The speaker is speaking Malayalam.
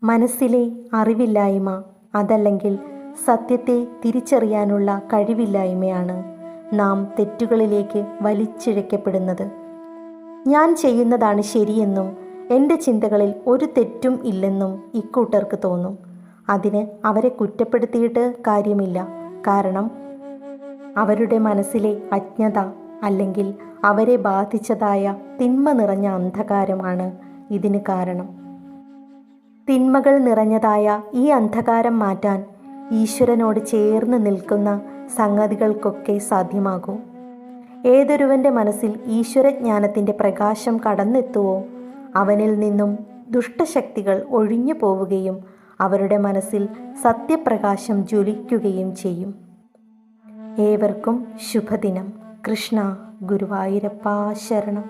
മനസ്സിലെ അറിവില്ലായ്മ അതല്ലെങ്കിൽ സത്യത്തെ തിരിച്ചറിയാനുള്ള കഴിവില്ലായ്മയാണ് നാം തെറ്റുകളിലേക്ക് വലിച്ചിഴക്കപ്പെടുന്നത്. ഞാൻ ചെയ്യുന്നതാണ് ശരിയെന്നും എൻ്റെ ചിന്തകളിൽ ഒരു തെറ്റും ഇല്ലെന്നും ഇക്കൂട്ടർക്ക് തോന്നും. അതിന് അവരെ കുറ്റപ്പെടുത്തിയിട്ട് കാര്യമില്ല. കാരണം അവരുടെ മനസ്സിലെ അജ്ഞത അല്ലെങ്കിൽ അവരെ ബാധിച്ചതായ തിന്മ നിറഞ്ഞ അന്ധകാരമാണ് ഇതിന് കാരണം. തിന്മകൾ നിറഞ്ഞതായ ഈ അന്ധകാരം മാറ്റാൻ ഈശ്വരനോട് ചേർന്ന് നിൽക്കുന്ന സംഗതികൾക്കൊക്കെ സാധ്യമാകൂ. ഏതൊരുവൻ്റെ മനസ്സിൽ ഈശ്വരജ്ഞാനത്തിൻ്റെ പ്രകാശം കടന്നെത്തുവോ അവനിൽ നിന്നും ദുഷ്ടശക്തികൾ ഒഴിഞ്ഞു പോവുകയും അവരുടെ മനസ്സിൽ സത്യപ്രകാശം ജ്വലിക്കുകയും ചെയ്യും. ഏവർക്കും ശുഭദിനം. കൃഷ്ണ ഗുരുവായൂരപ്പ ശരണം.